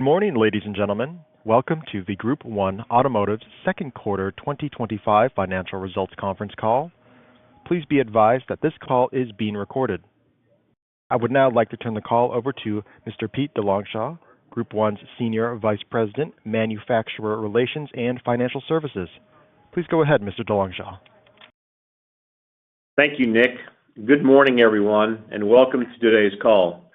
Good morning, ladies and gentlemen. Welcome to the Group 1 Automotive's second quarter 2025 financial results conference call. Please be advised that this call is being recorded. I would now like to turn the call over to Mr. Pete DeLongchamps, Group 1's Senior Vice President, Manufacturer Relations and Financial Services. Please go ahead, Mr. DeLongchamps. Thank you, Nick. Good morning, everyone, and welcome to today's call.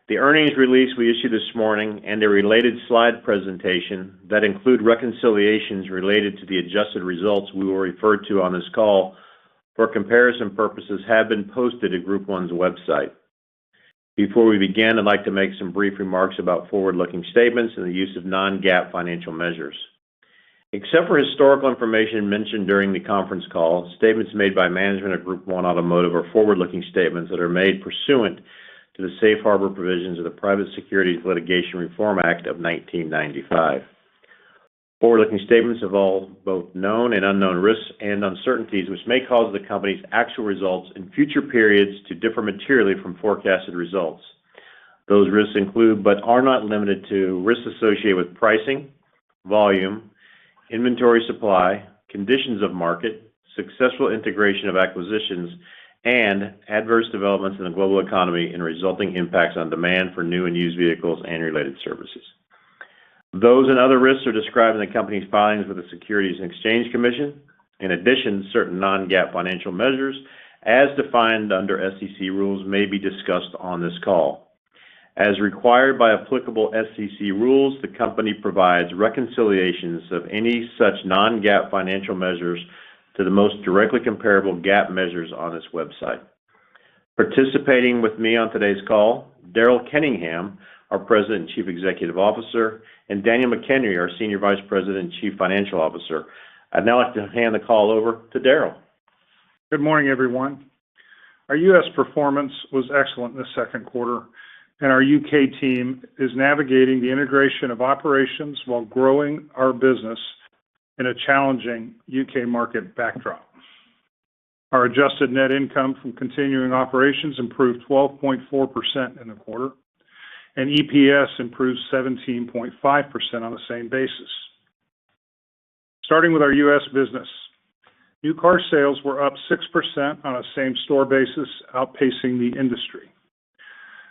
The earnings release we issued this morning and a related slide presentation that include reconciliations related to the adjusted results we will refer to on this call for comparison purposes have been posted to Group 1's website. Before we begin, I'd like to make some brief remarks about forward-looking statements and the use of non-GAAP financial measures. Except for historical information mentioned during the conference call, statements made by management of Group 1 Automotive are forward-looking statements that are made pursuant to the safe harbor provisions of the Private Securities Litigation Reform Act of 1995. Forward-looking statements involve both known and unknown risks and uncertainties which may cause the company's actual results in future periods to differ materially from forecasted results. Those risks include, but are not limited to, risks associated with pricing, volume, inventory supply, conditions of market, successful integration of acquisitions, and adverse developments in the global economy and resulting impacts on demand for new and used vehicles and related services. Those and other risks are described in the company's filings with the Securities and Exchange Commission. In addition, certain non-GAAP financial measures, as defined under SEC rules, may be discussed on this call. As required by applicable SEC rules, the company provides reconciliations of any such non-GAAP financial measures to the most directly comparable GAAP measures on its website. Participating with me on today's call, Daryl Kenningham, our President and Chief Executive Officer, and Daniel McHenry, our Senior Vice President and Chief Financial Officer. I'd now like to hand the call over to Daryl. Good morning, everyone. Our U.S. performance was excellent in the second quarter, and our U.K. team is navigating the integration of operations while growing our business in a challenging UK market backdrop. Our adjusted net income from continuing operations improved 12.4% in the quarter, and EPS improved 17.5% on the same basis. Starting with our U.S. business, new car sales were up 6% on a same-store basis, outpacing the industry.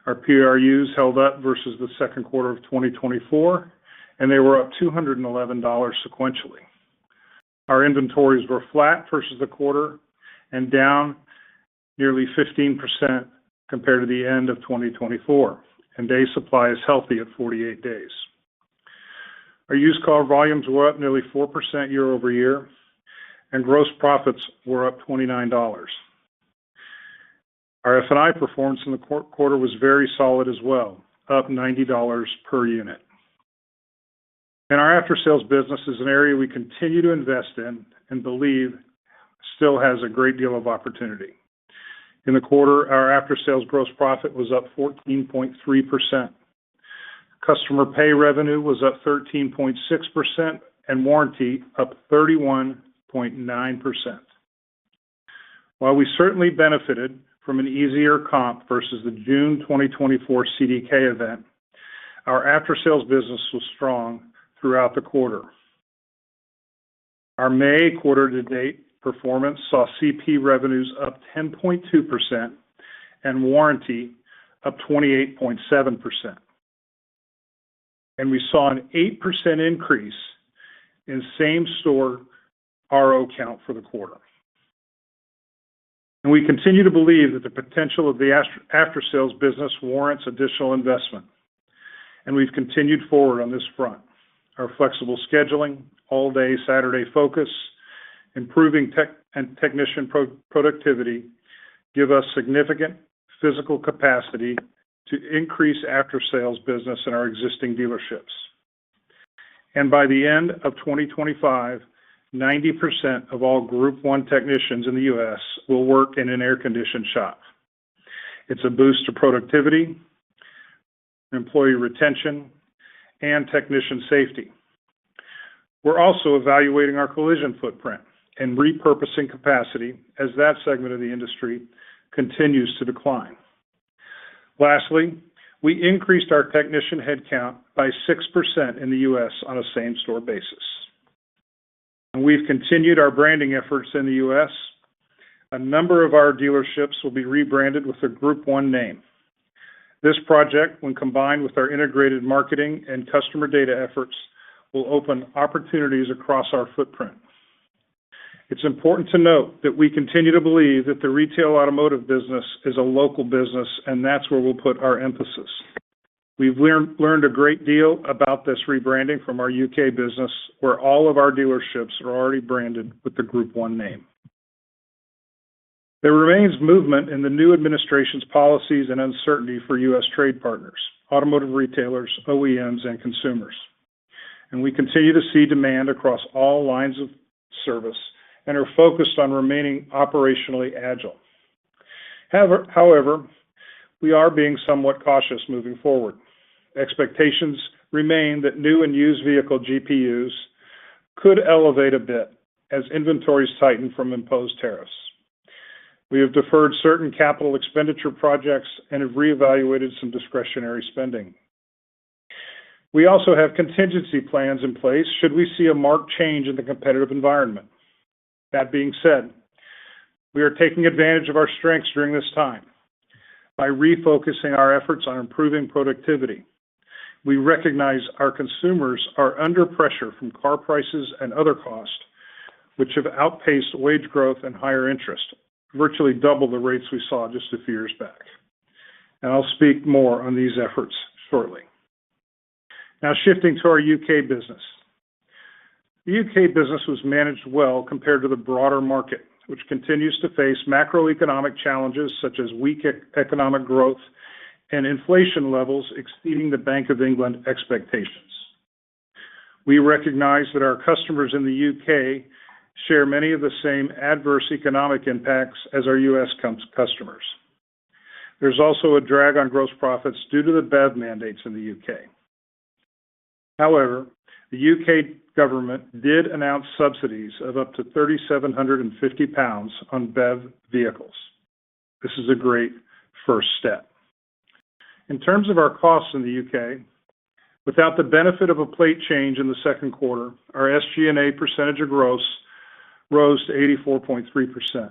Our PRUs held up versus the second quarter of 2024, and they were up $211 sequentially. Our inventories were flat versus the quarter and down nearly 15% compared to the end of 2024, and day supply is healthy at 48 days. Our used car volumes were up nearly 4% year over year, and gross profits were up $29. Our F&I performance in the quarter was very solid as well, up $90 per unit. And our after-sales business is an area we continue to invest in and believe still has a great deal of opportunity. In the quarter, our after-sales gross profit was up 14.3%. Customer pay revenue was up 13.6%, and warranty up 31.9%. While we certainly benefited from an easier comp versus the June 2024 CDK event, our after-sales business was strong throughout the quarter. Our May quarter-to-date performance saw CP revenues up 10.2% and warranty up 28.7%. And we saw an 8% increase in same-store RO count for the quarter. And we continue to believe that the potential of the after-sales business warrants additional investment. And we've continued forward on this front. Our flexible scheduling, all-day Saturday focus, improving technician productivity give us significant physical capacity to increase after-sales business in our existing dealerships. And by the end of 2025, 90% of all Group 1 technicians in the U.S. will work in an air-conditioned shop. It's a boost to productivity, employee retention, and technician safety. We're also evaluating our collision footprint and repurposing capacity as that segment of the industry continues to decline. Lastly, we increased our technician headcount by 6% in the U.S. on a same-store basis. And we've continued our branding efforts in the U.S. A number of our dealerships will be rebranded with the Group 1 name. This project, when combined with our integrated marketing and customer data efforts, will open opportunities across our footprint. It's important to note that we continue to believe that the retail automotive business is a local business, and that's where we'll put our emphasis. We've learned a great deal about this rebranding from our UK business, where all of our dealerships are already branded with the Group 1 name. There remains movement in the new administration's policies and uncertainty for U.S. trade partners, automotive retailers, OEMs, and consumers. And we continue to see demand across all lines of service and are focused on remaining operationally agile. However, we are being somewhat cautious moving forward. Expectations remain that new and used vehicle GPUs could elevate a bit as inventories tighten from imposed tariffs. We have deferred certain capital expenditure projects and have reevaluated some discretionary spending. We also have contingency plans in place should we see a marked change in the competitive environment. That being said, we are taking advantage of our strengths during this time by refocusing our efforts on improving productivity. We recognize our consumers are under pressure from car prices and other costs, which have outpaced wage growth and higher interest, virtually double the rates we saw just a few years back. And I'll speak more on these efforts shortly. Now shifting to our UK business. The UK business was managed well compared to the broader market, which continues to face macroeconomic challenges such as weak economic growth and inflation levels exceeding the Bank of England expectations. We recognize that our customers in the UK share many of the same adverse economic impacts as our U.S. customers. There's also a drag on gross profits due to the BEV mandates in the UK. However, the UK government did announce subsidies of up to £3,750 on BEV vehicles. This is a great first step. In terms of our costs in the UK, without the benefit of a plate change in the second quarter, our SG&A percentage of gross rose to 84.3%.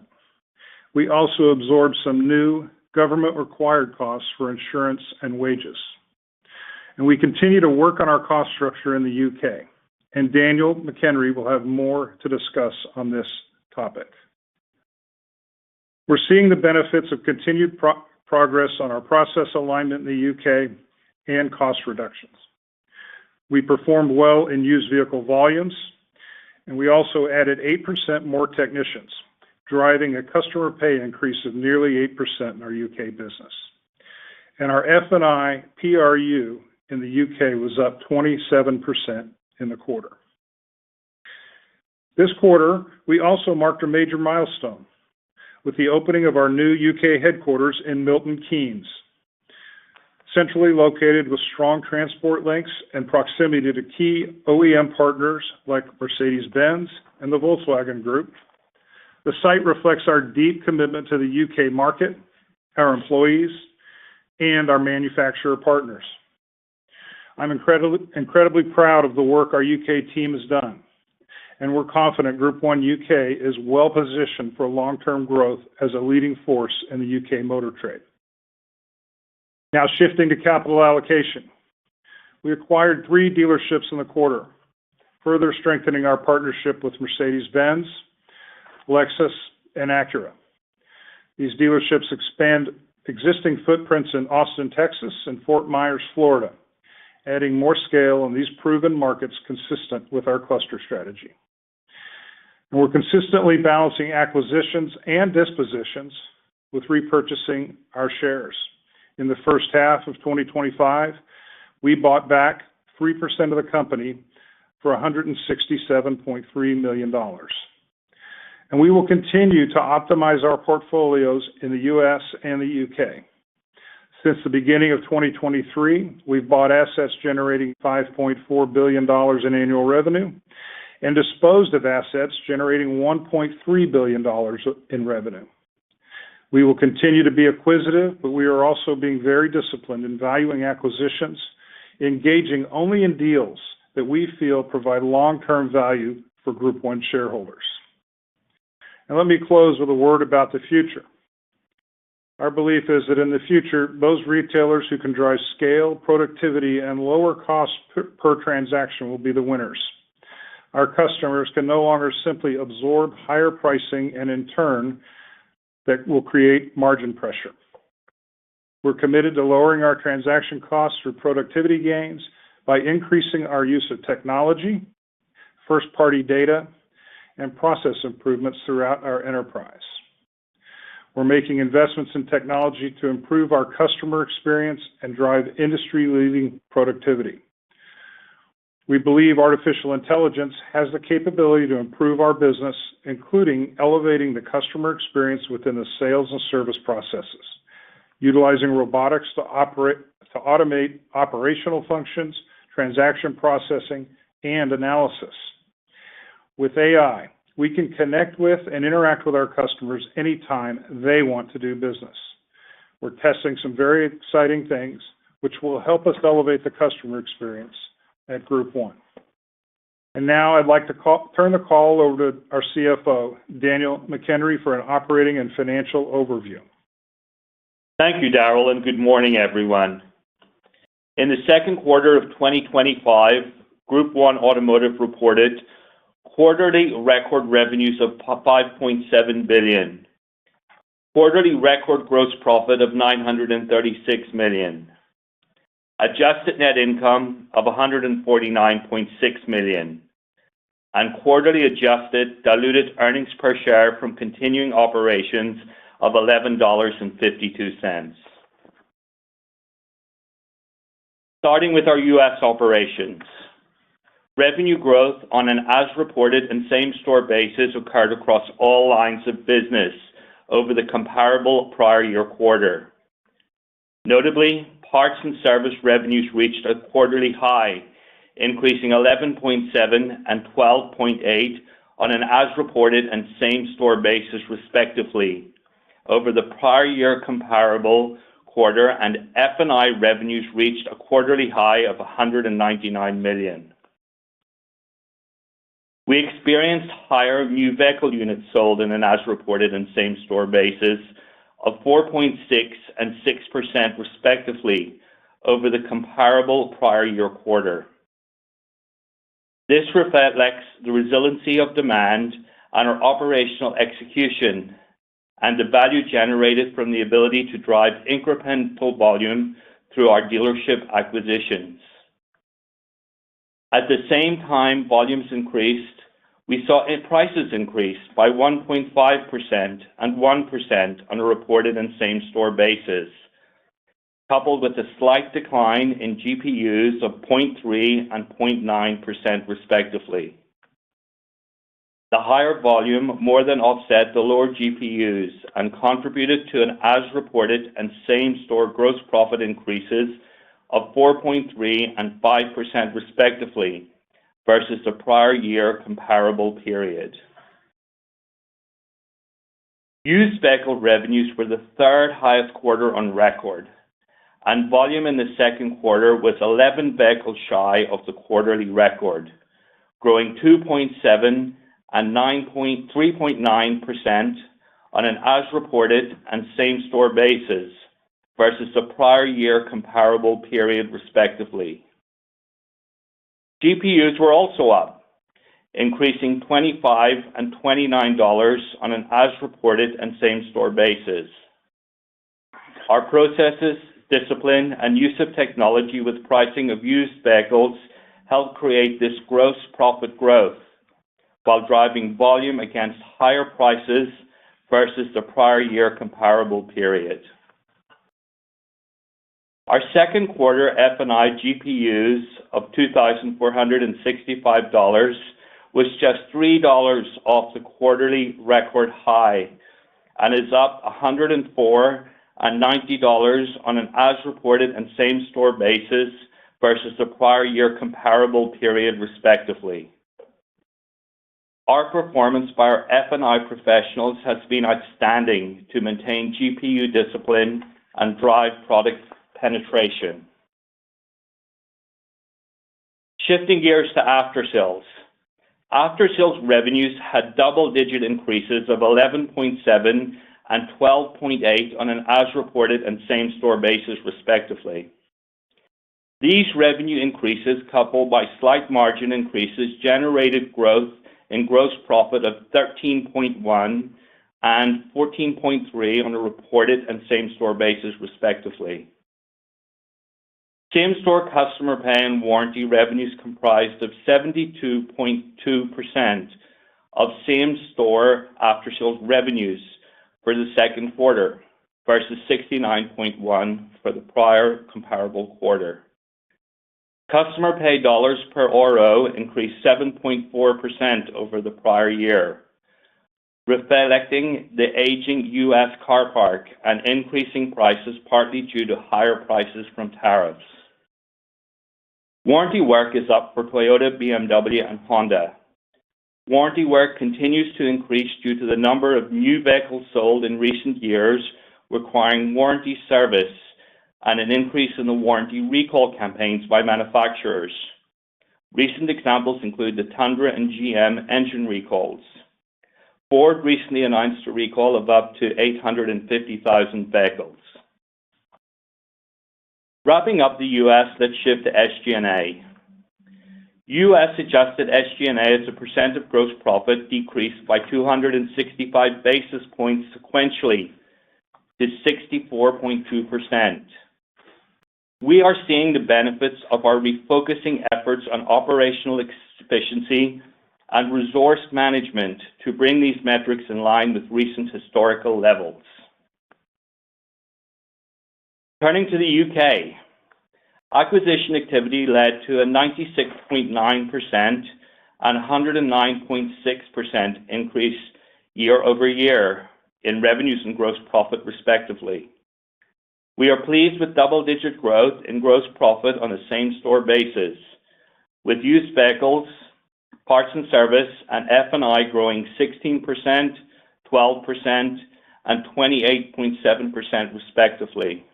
We also absorbed some new government-required costs for insurance and wages. And we continue to work on our cost structure in the UK. And Daniel McHenry will have more to discuss on this topic. We're seeing the benefits of continued progress on our process alignment in the UK and cost reductions. We performed well in used vehicle volumes, and we also added 8% more technicians, driving a customer pay increase of nearly 8% in our UK business. And our F&I PRU in the UK was up 27% in the quarter. This quarter, we also marked a major milestone with the opening of our new UK headquarters in Milton Keynes. Centrally located with strong transport links and proximity to key OEM partners like Mercedes-Benz and the Volkswagen Group, the site reflects our deep commitment to the UK market, our employees, and our manufacturer partners. I'm incredibly proud of the work our UK team has done, and we're confident Group 1 UK is well positioned for long-term growth as a leading force in the UK motor trade. Now shifting to capital allocation. We acquired 3 dealerships in the quarter, further strengthening our partnership with Mercedes-Benz, Lexus, and Acura. These dealerships expand existing footprints in Austin, Texas, and Fort Myers, Florida, adding more scale in these proven markets consistent with our cluster strategy. And we're consistently balancing acquisitions and dispositions with repurchasing our shares. In the first half of 2025, we bought back 3% of the company for $167.3 million. And we will continue to optimize our portfolios in the U.S. and the UK. Since the beginning of 2023, we've bought assets generating $5.4 billion in annual revenue and disposed of assets generating $1.3 billion in revenue. We will continue to be acquisitive, but we are also being very disciplined in valuing acquisitions engaging only in deals that we feel provide long-term value for Group 1 shareholders. And let me close with a word about the future. Our belief is that in the future, those retailers who can drive scale, productivity, and lower cost per transaction will be the winners. Our customers can no longer simply absorb higher pricing, and in turn, that will create margin pressure. We're committed to lowering our transaction costs through productivity gains by increasing our use of technology, first-party data, and process improvements throughout our enterprise. We're making investments in technology to improve our customer experience and drive industry-leading productivity. We believe artificial intelligence has the capability to improve our business, including elevating the customer experience within the sales and service processes, utilizing robotics to automate operational functions, transaction processing, and analysis. With AI, we can connect with and interact with our customers anytime they want to do business. We're testing some very exciting things which will help us elevate the customer experience at Group 1. And now I'd like to turn the call over to our CFO, Daniel McHenry, for an operating and financial overview. Thank you, Darrell, and good morning, everyone. In the second quarter of 2025, Group 1 Automotive reported quarterly record revenues of $5.7 billion, quarterly record gross profit of $936 million, adjusted net income of $149.6 million, and quarterly adjusted diluted earnings per share from continuing operations of $11.52. Starting with our U.S. operations. Revenue growth on an as-reported and same-store basis occurred across all lines of business over the comparable prior year quarter. Notably, parts and service revenues reached a quarterly high, increasing 11.7 and 12.8 on an as-reported and same-store basis respectively over the prior year comparable quarter, and F&I revenues reached a quarterly high of $199 million. We experienced higher new vehicle units sold in an as-reported and same-store basis of 4.6 and 6% respectively over the comparable prior year quarter. This reflects the resiliency of demand and our operational execution and the value generated from the ability to drive incremental volume through our dealership acquisitions. At the same time volumes increased, we saw prices increase by 1.5% and 1% on a reported and same-store basis, coupled with a slight decline in GPUs of 0.3 and 0.9% respectively. The higher volume more than offset the lower GPUs and contributed to an as-reported and same-store gross profit increases of 4.3 and 5% respectively versus the prior year comparable period. Used vehicle revenues were the third highest quarter on record, and volume in the second quarter was 11 vehicles shy of the quarterly record, growing 2.7 and 3.9% on an as-reported and same-store basis versus the prior year comparable period respectively. GPUs were also up, increasing $25 and $29 on an as-reported and same-store basis. Our processes, discipline, and use of technology with pricing of used vehicles helped create this gross profit growth while driving volume against higher prices versus the prior year comparable period. Our second quarter F&I GPUs of $2,465 was just $3 off the quarterly record high and is up $104 and $90 on an as-reported and same-store basis versus the prior year comparable period respectively. Our performance by our F&I professionals has been outstanding to maintain GPU discipline and drive product penetration. Shifting gears to after-sales. After-sales revenues had double-digit increases of 11.7 and 12.8 on an as-reported and same-store basis, respectively. These revenue increases, coupled by slight margin increases, generated growth in gross profit of 13.1 and 14.3 on a reported and same-store basis, respectively. Same-store customer pay and warranty revenues comprised of 72.2% of same-store after-sales revenues for the second quarter versus 69.1% for the prior comparable quarter. Customer pay dollars per RO increased 7.4% over the prior year, reflecting the aging U.S. car park and increasing prices partly due to higher prices from tariffs. Warranty work is up for Toyota, BMW, and Honda. Warranty work continues to increase due to the number of new vehicles sold in recent years requiring warranty service and an increase in the warranty recall campaigns by manufacturers. Recent examples include the Tundra and GM engine recalls. Ford recently announced a recall of up to 850,000 vehicles. Wrapping up the U.S., let's shift to SG&A. U.S. adjusted SG&A as a percent of gross profit decreased by 265 basis points sequentially to 64.2%. We are seeing the benefits of our refocusing efforts on operational efficiency and resource management to bring these metrics in line with recent historical levels. Turning to the UK, acquisition activity led to a 96.9% and 109.6% increase year over year in revenues and gross profit, respectively. We are pleased with double-digit growth in gross profit on a same-store basis, with used vehicles, parts and service, and F&I growing 16%, 12%, and 28.7%, respectively.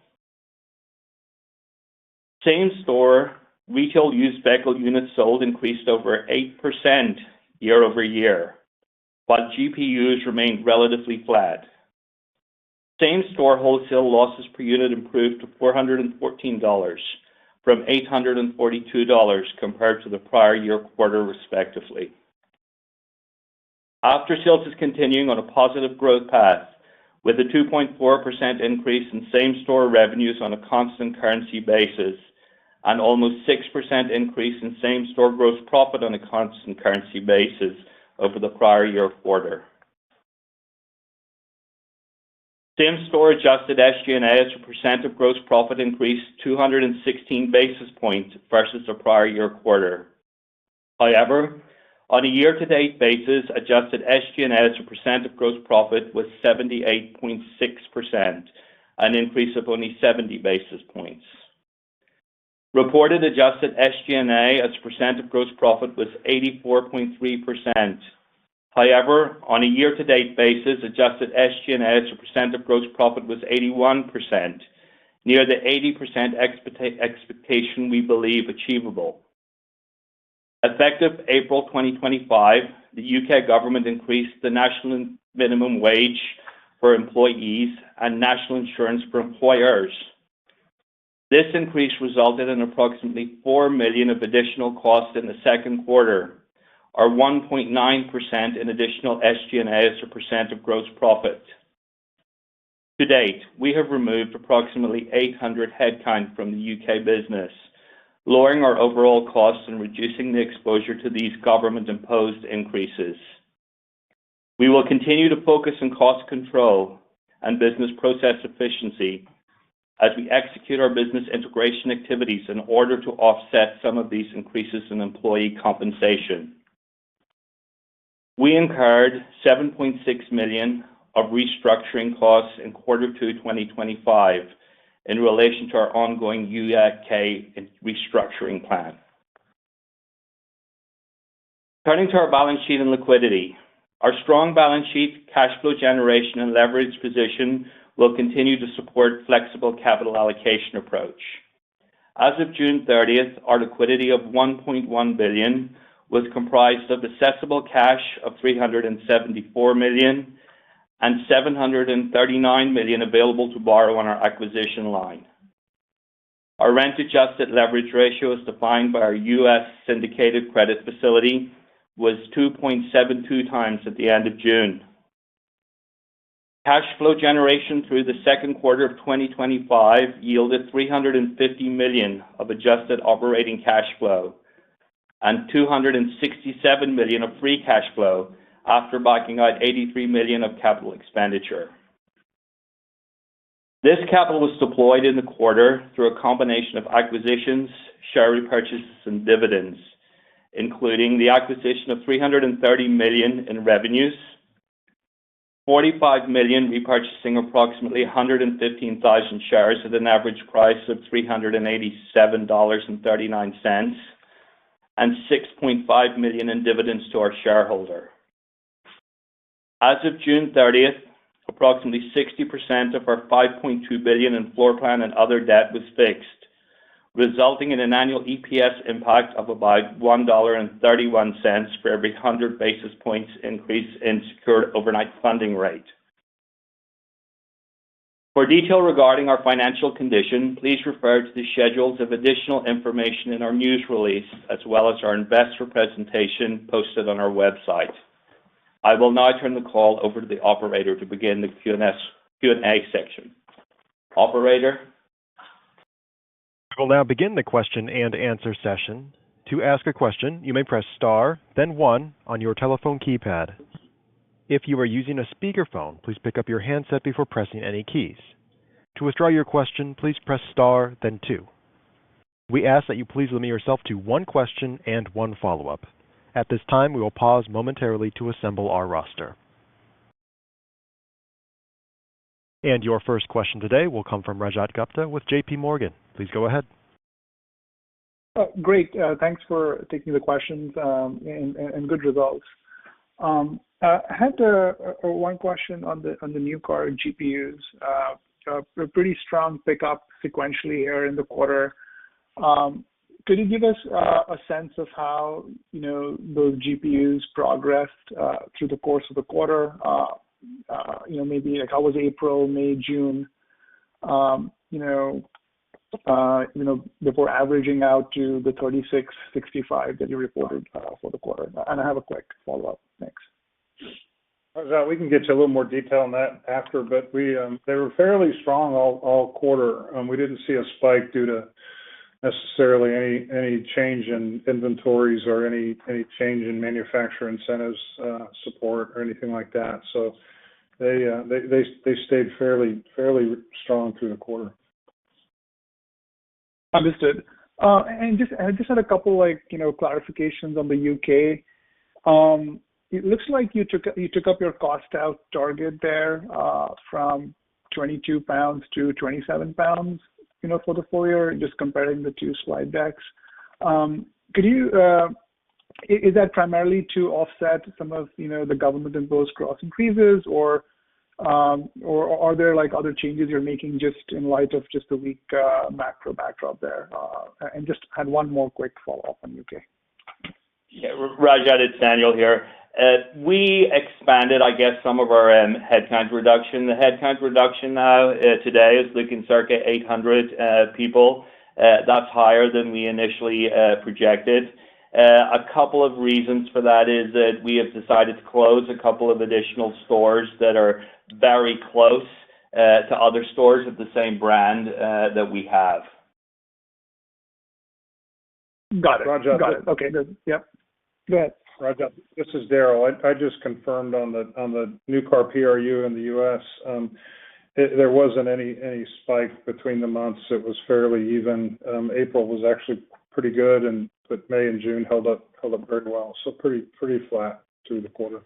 Same-store retail used vehicle units sold increased over 8% year over year, while GPUs remained relatively flat. Same-store wholesale losses per unit improved to $414 from $842 compared to the prior year quarter, respectively. After-sales is continuing on a positive growth path, with a 2.4% increase in same-store revenues on a constant currency basis, and almost 6% increase in same-store gross profit on a constant currency basis over the prior year quarter. Same-store adjusted SG&A as a percent of gross profit increased 216 basis points versus the prior year quarter. However, on a year-to-date basis, adjusted SG&A as a percent of gross profit was 78.6%, an increase of only 70 basis points. Reported adjusted SG&A as a percent of gross profit was 84.3%. However, on a year-to-date basis, adjusted SG&A as a percent of gross profit was 81%, near the 80% expectation we believe achievable. Effective April 2025, the UK government increased the national minimum wage for employees and national insurance for employers. This increase resulted in approximately $4 million of additional costs in the second quarter, or 1.9% in additional SG&A as a percent of gross profit. To date, we have removed approximately 800 headcount from the UK business, lowering our overall costs and reducing the exposure to these government-imposed increases. We will continue to focus on cost control and business process efficiency as we execute our business integration activities in order to offset some of these increases in employee compensation. We incurred $7.6 million of restructuring costs in Quarter 2 2025 in relation to our ongoing UK restructuring plan. Turning to our balance sheet and liquidity, our strong balance sheet, cash flow generation, and leverage position will continue to support flexible capital allocation approach. As of June 30th, our liquidity of $1.1 billion was comprised of accessible cash of $374 million and $739 million available to borrow on our acquisition line. Our rent-adjusted leverage ratio, as defined by our U.S. syndicated credit facility, was 2.72 times at the end of June. Cash flow generation through the second quarter of 2025 yielded $350 million of adjusted operating cash flow and $267 million of free cash flow after backing out $83 million of capital expenditure. This capital was deployed in the quarter through a combination of acquisitions, share repurchases, and dividends, including the acquisition of $330 million in revenues, $45 million repurchasing approximately 115,000 shares at an average price of $387.39, and $6.5 million in dividends to our shareholder. As of June 30th, approximately 60% of our $5.2 billion in floor plan and other debt was fixed, resulting in an annual EPS impact of about $1.31 for every 100 basis points increase in secured overnight funding rate. For detail regarding our financial condition, please refer to the schedules of additional information in our news release, as well as our investor presentation posted on our website. I will now turn the call over to the operator to begin the Q&A section. Operator? We will now begin the question and answer session. To ask a question, you may press star, then one on your telephone keypad. If you are using a speakerphone, please pick up your handset before pressing any keys. To withdraw your question, please press star, then two. We ask that you please limit yourself to one question and one follow-up. At this time, we will pause momentarily to assemble our roster. And your first question today will come from Rajat Gupta with JP Morgan. Please go ahead. Great. Thanks for taking the questions and good results. I had one question on the new car GPUs. A pretty strong pickup sequentially here in the quarter. Could you give us a sense of how those GPUs progressed through the course of the quarter? Maybe like how was April, May, June? Before averaging out to the 36.65 that you reported for the quarter. And I have a quick follow-up. Thanks. We can get you a little more detail on that after, but they were fairly strong all quarter. We didn't see a spike due to necessarily any change in inventories or any change in manufacturer incentives support or anything like that. So they stayed fairly strong through the quarter. Understood. And I just had a couple clarifications on the UK. It looks like you took up your cost out target there from 22 pounds to 27 pounds, for the full year, just comparing the two slide decks. Could you, is that primarily to offset some of, the government imposed cost increases, or are there other changes you're making just in light of just the weak macro backdrop there? And just had one more quick follow-up on UK. Yeah, Rajat, it's Daniel here. We expanded, some of our headcount reduction. The headcount reduction now today is looking circa 800 people. That's higher than we initially projected. A couple of reasons for that is that we have decided to close a couple of additional stores that are very close to other stores of the same brand that we have. Got it. Rajat, Got it. Okay, good. Yep. Go ahead. Rajat, this is Daryl. I just confirmed on the new car PRU in the U.S. There wasn't any spike between the months. It was fairly even. April was actually pretty good, but May and June held up very well. So pretty flat through the quarter.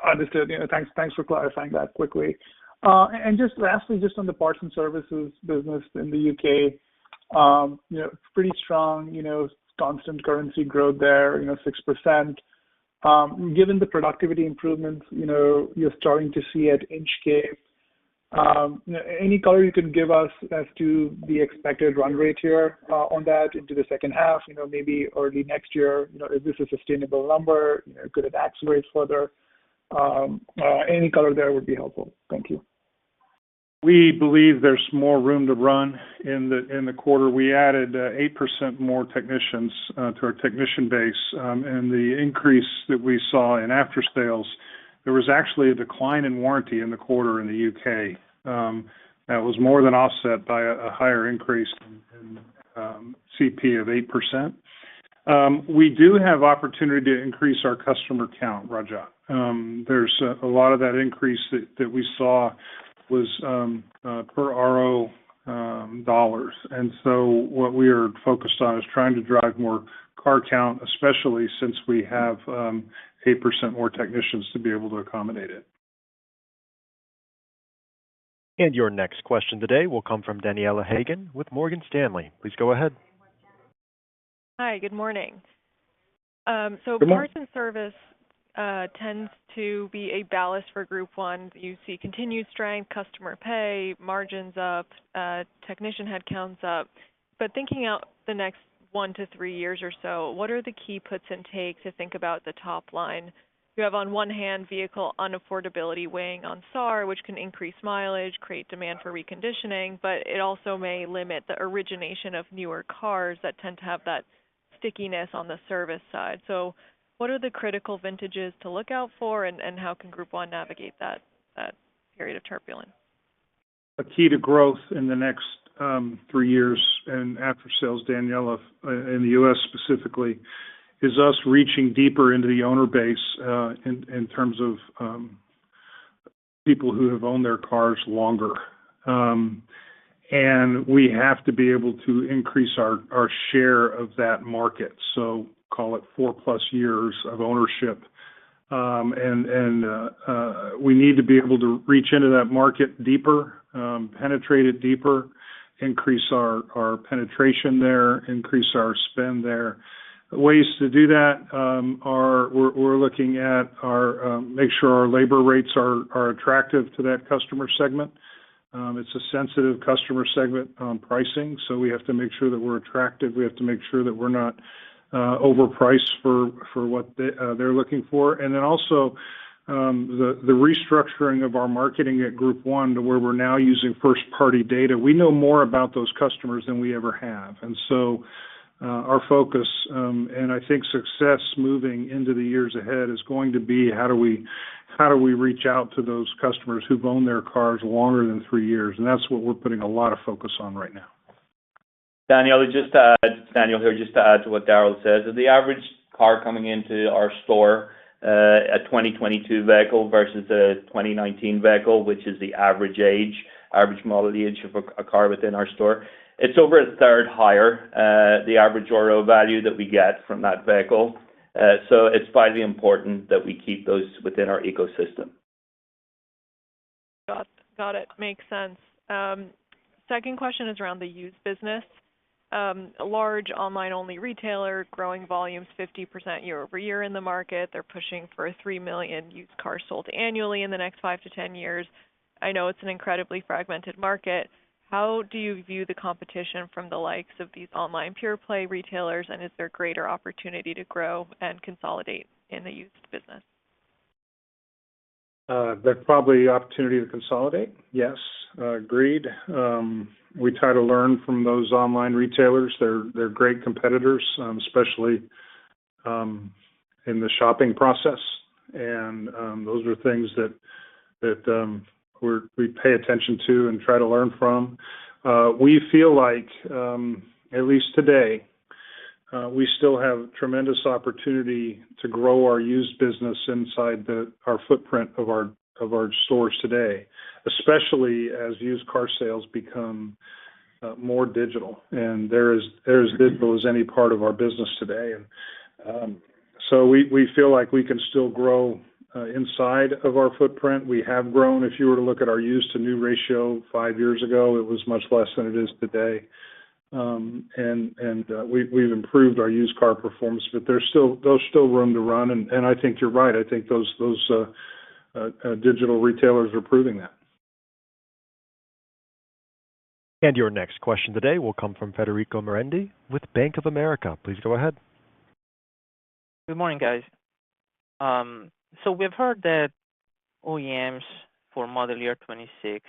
Understood. Thanks for clarifying that quickly. And just lastly, just on the parts and services business in the UK, pretty strong, constant currency growth there, 6%. Given the productivity improvements, you're starting to see at Inchcape, Any color you can give us as to the expected run rate here on that into the second half, maybe early next year? Is this a sustainable number? Could it accelerate further? Any color there would be helpful. Thank you. We believe there's more room to run in the quarter. We added 8% more technicians to our technician base, and the increase that we saw in after sales, there was actually a decline in warranty in the quarter in the UK. That was more than offset by a higher increase in CP of 8%. We do have opportunity to increase our customer count, Rajat. There's a lot of that increase that we saw was per RO dollars. And so what we are focused on is trying to drive more car count, especially since we have 8% more technicians to be able to accommodate it. And your next question today will come from Daniela Hagan with Morgan Stanley. Please go ahead. Hi, good morning. Good morning. Parts and service tends to be a ballast for Group 1. You see continued strength, customer pay, margins up, technician headcounts up. But thinking out the next 1 to 3 years or so, what are the key puts and takes to think about the top line? You have on one hand vehicle unaffordability weighing on SAR, which can increase mileage, create demand for reconditioning, but it also may limit the origination of newer cars that tend to have that stickiness on the service side. So what are the critical vintages to look out for, and how can Group 1 navigate that period of turbulence? A key to growth in the next 3 years and after sales, Daniela, in the U.S. specifically, is us reaching deeper into the owner base in terms of people who have owned their cars longer. And we have to be able to increase our share of that market. So call it 4+ years of ownership. We need to be able to reach into that market deeper, penetrate it deeper, increase our penetration there, increase our spend there. Ways to do that are we're looking at make sure our labor rates are attractive to that customer segment. It's a sensitive customer segment pricing, so we have to make sure that we're attractive. We have to make sure that we're not overpriced for what they're looking for. And then also the restructuring of our marketing at Group 1 to where we're now using first-party data. We know more about those customers than we ever have. And so our focus and I think success moving into the years ahead is going to be how do we reach out to those customers who've owned their cars longer than 3 years, and that's what we're putting a lot of focus on right now. Daniel here, just to add to what Daryl says, the average car coming into our store, a 2022 vehicle versus a 2019 vehicle, which is the average model age of a car within our store, it's over a third higher, the average RO value that we get from that vehicle. So it's vitally important that we keep those within our ecosystem. Got it. Makes sense. Second question is around the used business. A large online-only retailer, growing volumes 50% year over year in the market. They're pushing for 3 million used cars sold annually in the next 5 to 10 years. I know it's an incredibly fragmented market. How do you view the competition from the likes of these online pure play retailers, and is there greater opportunity to grow and consolidate in the used business? There's probably opportunity to consolidate. Yes, agreed. We try to learn from those online retailers. They're great competitors, especially in the shopping process, and those are things that we pay attention to and try to learn from. We feel like, at least today, we still have tremendous opportunity to grow our used business inside our footprint of our stores today, especially as used car sales become more digital. And they're as digital as any part of our business today. And so we feel like we can still grow inside of our footprint. We have grown. If you were to look at our used to new ratio 5 years ago, it was much less than it is today. We've improved our used car performance, but there's still room to run. And I think you're right. I think those digital retailers are proving that. And your next question today will come from Federico Merendi with Bank of America. Please go ahead. Good morning, guys. So we've heard that OEMs for model year 26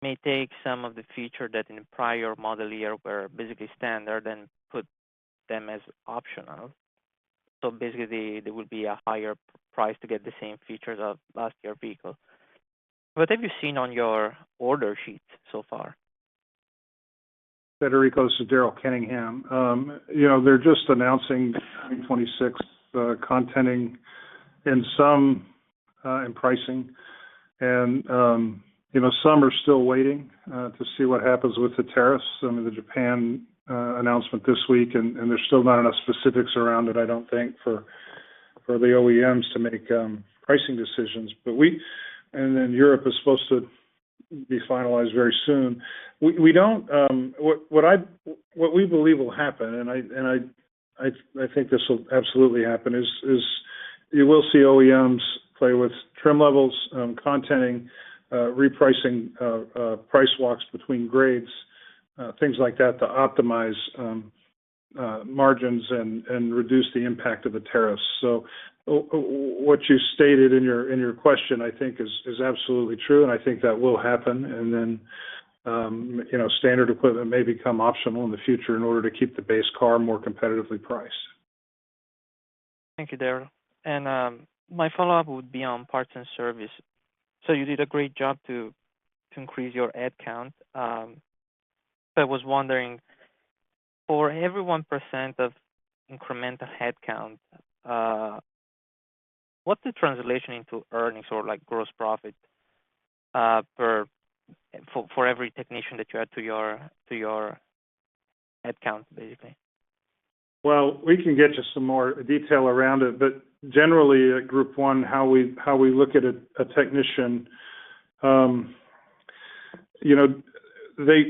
may take some of the features that in the prior model year were basically standard and put them as optional. So basically, there will be a higher price to get the same features of last year vehicle. What have you seen on your order sheet so far? Federico, this is Daryl Kenningham. They're just announcing 2026 contenting in some in pricing, and some are still waiting to see what happens with the tariffs. I mean, the Japan announcement this week, and there's still not enough specifics around it, I don't think, for the OEMs to make pricing decisions. And then Europe is supposed to be finalized very soon. We don't. What we believe will happen, and I think this will absolutely happen, is you will see OEMs play with trim levels, contenting, repricing, price walks between grades, things like that to optimize margins and reduce the impact of the tariffs. So what you stated in your question, I think, is absolutely true, and I think that will happen. And then standard equipment may become optional in the future in order to keep the base car more competitively priced. Thank you, Daryl. And my follow-up would be on parts and service. So you did a great job to increase your head count. I was wondering, for every 1% of incremental head count, what's the translation into earnings or like gross profit for every technician that you add to your head count, basically? Well, we can get you some more detail around it, but generally at Group 1, how we look at a technician,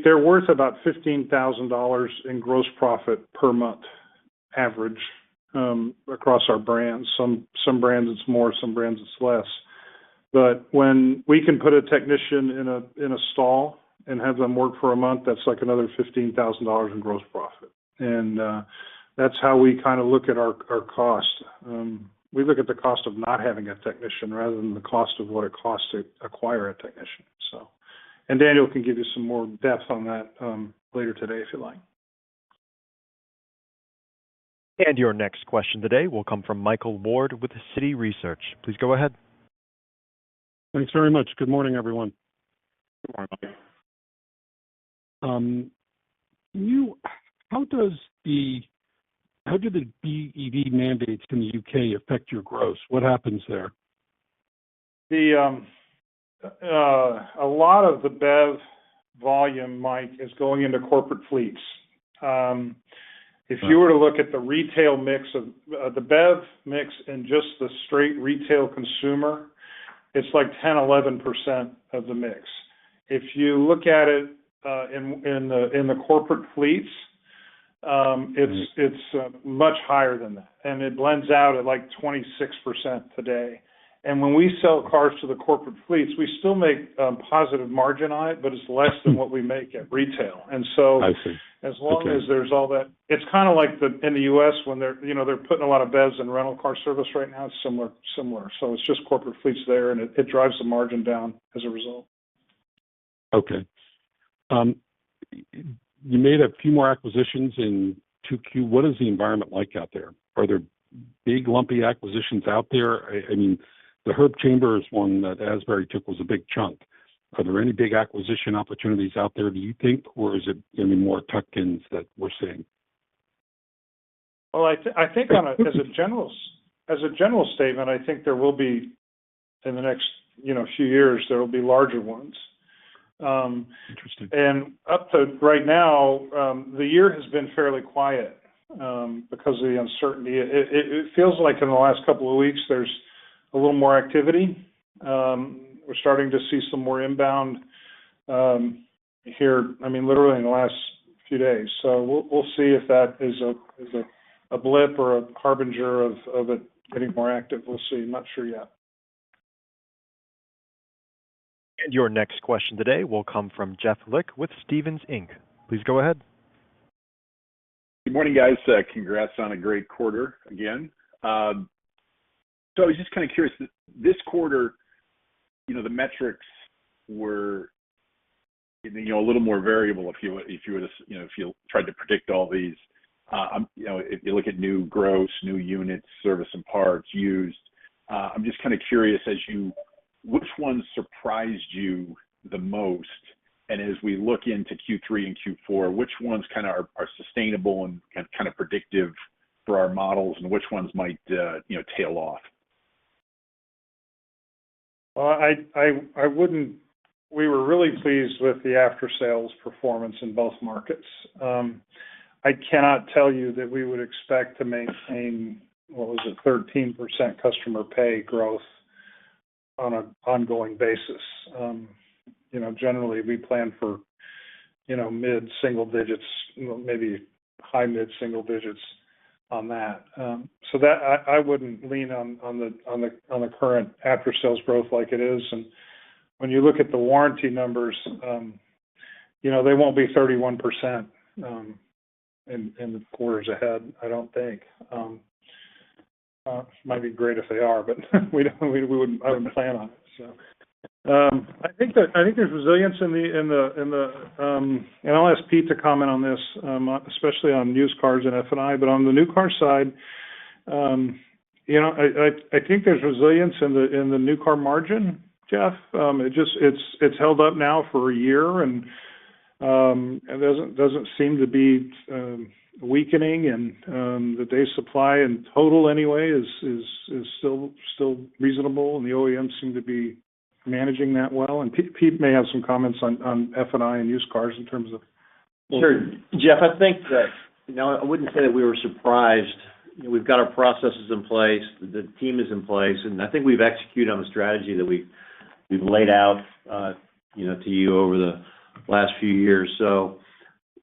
they're worth about $15,000 in gross profit per month, average, across our brands. Some brands it's more, some brands it's less. But when we can put a technician in a stall and have them work for a month, that's like another $15,000 in gross profit. And that's how we kind of look at our cost. We look at the cost of not having a technician rather than the cost of what it costs to acquire a technician. And Daniel can give you some more depth on that later today if you like. And your next question today will come from Michael Ward with Citi Research. Please go ahead. Thanks very much. Good morning, everyone. Good morning, Michael. How do the BEV mandates in the UK affect your gross? What happens there? A lot of the BEV volume, Mike, is going into corporate fleets. If you were to look at the retail mix of the BEV mix and just the straight retail consumer, it's like 10-11% of the mix. If you look at it in the corporate fleets, it's much higher than that, and it blends out at like 26% today. And when we sell cars to the corporate fleets, we still make positive margin on it, but it's less than what we make at retail. And so, as long as there's all that, it's kind of like in the U.S. when they're putting a lot of BEVs in rental car service right now. It's similar. So it's just corporate fleets there, and it drives the margin down as a result. Okay. You made a few more acquisitions in 2Q. What is the environment like out there? Are there big, lumpy acquisitions out there? I mean, the Herb Chambers one that Asbury took was a big chunk. Are there any big acquisition opportunities out there, do you think, or is it going to be more tuck-ins that we're seeing? Well, I think as a general statement, I think there will be in the next few years there will be larger ones. Interesting. And up to right now, the year has been fairly quiet because of the uncertainty. It feels like in the last couple of weeks there's a little more activity. We're starting to see some more inbound here. I mean, literally in the last few days. So we'll see if that is a blip or a harbinger of it getting more active. We'll see. I'm not sure yet. And your next question today will come from Jeff Lick with Stephens Inc. Please go ahead. Good morning, guys. Congrats on a great quarter again. So I was just kind of curious. This quarter, the metrics were, a little more variable if you were to, if you tried to predict all these. If you look at new gross, new units, service and parts, used. I'm just kind of curious which ones surprised you the most, and as we look into Q3 and Q4, which ones kind of are sustainable and kind of predictive for our models, and which ones might tail off? Well, I wouldn't. We were really pleased with the after-sales performance in both markets. I cannot tell you that we would expect to maintain, 13% customer pay growth on an ongoing basis. Generally we plan for, mid-single digits, maybe high mid-single digits on that. So that I wouldn't lean on the current after-sales growth like it is. And when you look at the warranty numbers, they won't be 31% in the quarters ahead, I don't think. Might be great if they are, but I wouldn't plan on it. So I think there's resilience and I'll ask Pete to comment on this, especially on used cars and F&I. But on the new car side, I think there's resilience in the new car margin, Jeff. It's held up now for a year, and it doesn't seem to be weakening, and the day supply in total anyway is still reasonable, and the OEMs seem to be managing that well. And Pete may have some comments on F&I and used cars in terms of. Sure, Jeff. I think that I wouldn't say that we were surprised. We've got our processes in place, the team is in place, and I think we've executed on the strategy that we've laid out, to you over the last few years. So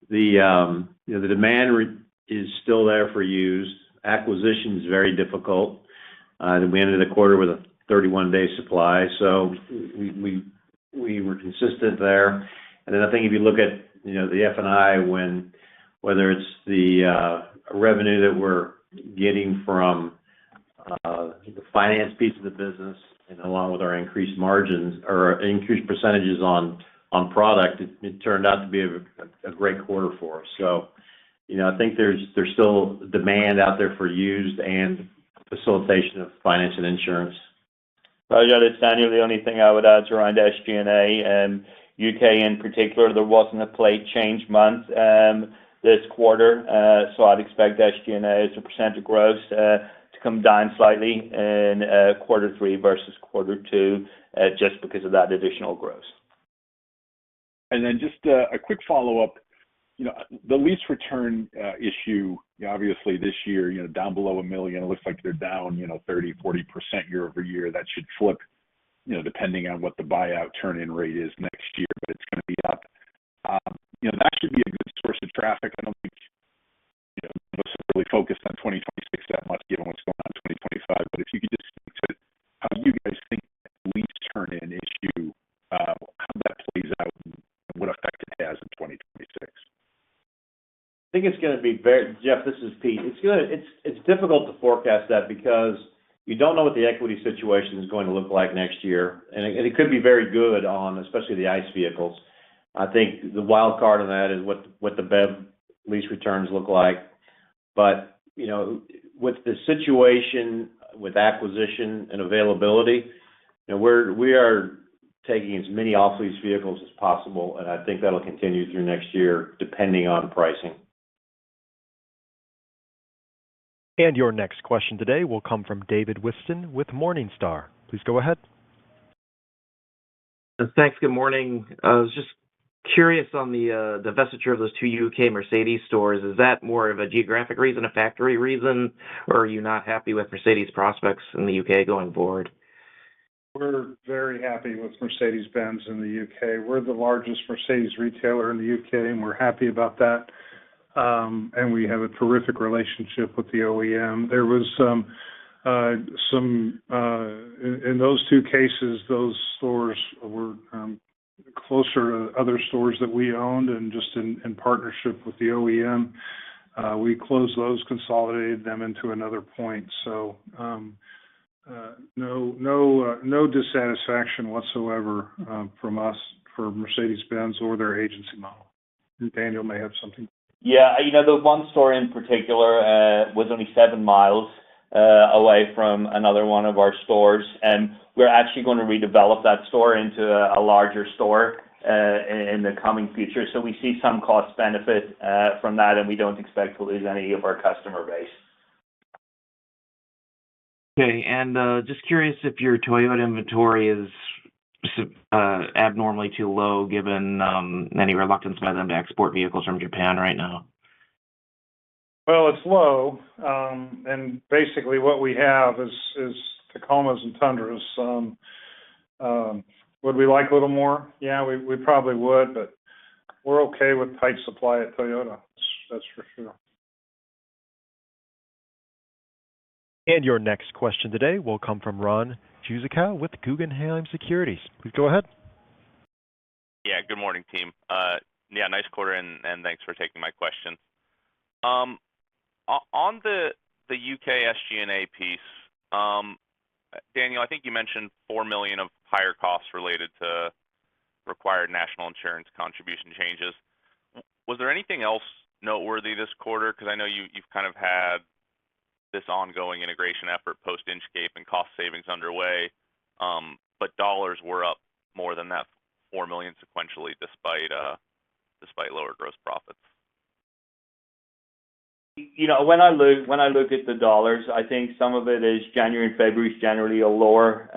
the demand is still there for used. Acquisition is very difficult. We ended the quarter with a 31-day supply, so we were consistent there. And then I think if you look at the F&I, whether it's the revenue that we're getting from the finance piece of the business, and along with our increased margins or increased percentages on product, it turned out to be a great quarter for us. So, I think there's still demand out there for used and facilitation of finance and insurance. Rajat, it's Daniel. The only thing I would add is around SG&A. UK in particular, there wasn't a plate change month this quarter, so I'd expect SG&A as a percent of gross to come down slightly in quarter 3 versus quarter 2, just because of that additional gross. And then just a quick follow-up. The lease return issue, obviously this year, down below $1 million. It looks like they're down, 30, 40% year over year. That should flip, depending on what the buyout turn-in rate is next year, but it's going to be up. That should be a good source of traffic. I don't think, most are really focused on 2026 that much, given what's going on in 2025. But if you could just speak to how you guys think that lease turn-in issue, how that plays out, and what effect it has in 2026. I think it's going to be Jeff, this is Pete. It's difficult to forecast that because you don't know what the equity situation is going to look like next year, and it could be very good on especially the ICE vehicles. I think the wild card on that is what the BEV lease returns look like. But with the situation with acquisition and availability, we are taking as many off-lease vehicles as possible, and I think that'll continue through next year, depending on pricing. And your next question today will come from David Whiston with Morningstar. Please go ahead. Thanks. Good morning. I was just curious on the divestiture of those 2 UK Mercedes stores. Is that more of a geographic reason, a factory reason, or are you not happy with Mercedes prospects in the UK going forward? We're very happy with Mercedes-Benz in the UK. We're the largest Mercedes retailer in the UK, and we're happy about that. And we have a terrific relationship with the OEM. There was In those two cases, those stores were closer to other stores that we owned, and just in partnership with the OEM, we closed those, consolidated them into another point. So no dissatisfaction whatsoever from us for Mercedes-Benz or their agency model. Daniel may have something. Yeah, the one store in particular was only 7 miles away from another one of our stores, and we're actually going to redevelop that store into a larger store in the coming future. So we see some cost benefit from that, and we don't expect to lose any of our customer base. Okay, and just curious if your Toyota inventory is abnormally too low, given any reluctance by them to export vehicles from Japan right now. Well, it's low, and basically what we have is Tacomas and Tundras. Would we like a little more? Yeah, we probably would, but we're okay with tight supply at Toyota. That's for sure. And your next question today will come from Ron Juzicka with Guggenheim Securities. Please go ahead. Yeah, good morning, team. Nice quarter, and thanks for taking my question. On the UK SG&A piece, Daniel, I think you mentioned $4 million of higher costs related to required national insurance contribution changes. Was there anything else noteworthy this quarter? Because I know you've kind of had this ongoing integration effort post-Inchcape and cost savings underway, but dollars were up more than that $4 million sequentially, despite lower gross profits. When I look at the dollars, I think some of it is January and February is generally a lower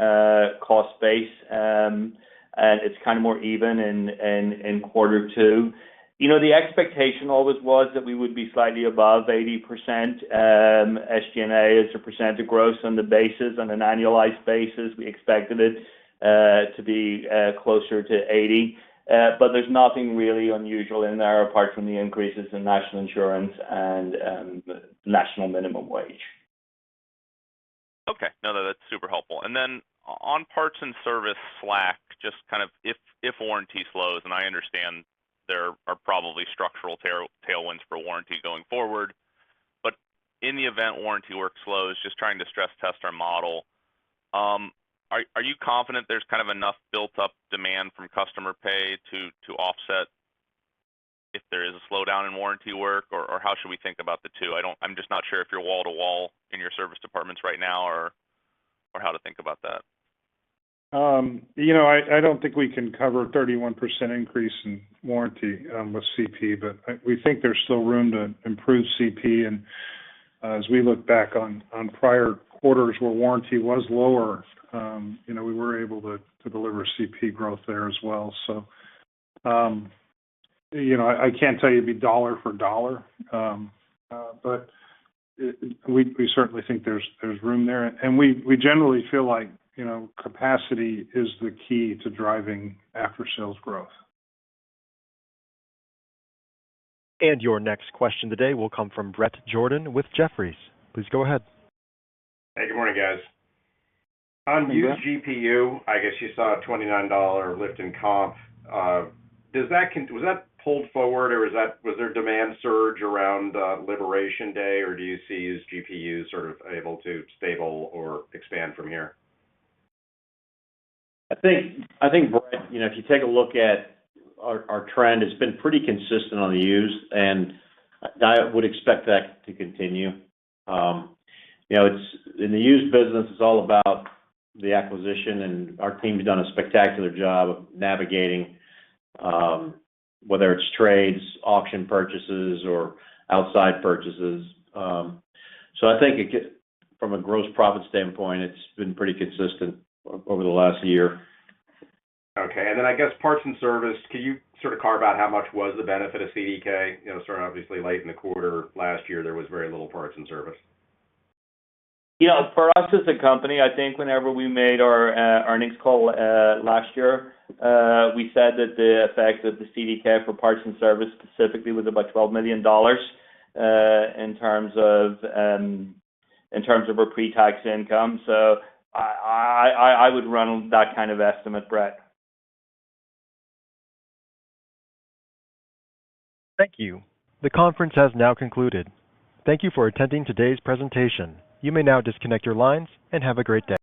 cost base, and it's kind of more even in quarter two. The expectation always was that we would be slightly above 80% SG&A as a percent of gross on the basis, on an annualized basis. We expected it to be closer to 80, but there's nothing really unusual in there apart from the increases in national insurance and national minimum wage. Okay, no, that's super helpful. And then on parts and service slack, just kind of if warranty slows, and I understand there are probably structural tailwinds for warranty going forward, but in the event warranty work slows, just trying to stress test our model, are you confident there's kind of enough built-up demand from customer pay to offset if there is a slowdown in warranty work, or how should we think about the two? I'm just not sure if you're wall-to-wall in your service departments right now, or how to think about that. I don't think we can cover a 31% increase in warranty with CP, but we think there's still room to improve CP. And as we look back on prior quarters where warranty was lower, we were able to deliver CP growth there as well. So, I can't tell you it'd be dollar for dollar, but we certainly think there's room there. And we generally feel like, capacity is the key to driving after-sales growth. And your next question today will come from Bret Jordan with Jefferies. Please go ahead. Hey, good morning, guys. On used GPU, I guess you saw a $29 lift in comp. Was that pulled forward, or was there demand surge around Liberation Day, or do you see used GPU sort of able to stable or expand from here? I think, Brett, if you take a look at our trend, it's been pretty consistent on the used, and I would expect that to continue. It's in the used business, it's all about the acquisition, and our team's done a spectacular job of navigating, whether it's trades, auction purchases, or outside purchases. So I think from a gross profit standpoint, it's been pretty consistent over the last year. Okay, and then I guess parts and service, can you sort of carve out how much was the benefit of CDK? Sort of obviously late in the quarter last year, there was very little parts and service. For us as a company, I think whenever we made our earnings call last year, we said that the effect of the CDK for parts and service specifically was about $12 million in terms of in terms of our pre-tax income. So I would run that kind of estimate, Brett. Thank you. The conference has now concluded. Thank you for attending today's presentation. You may now disconnect your lines and have a great day.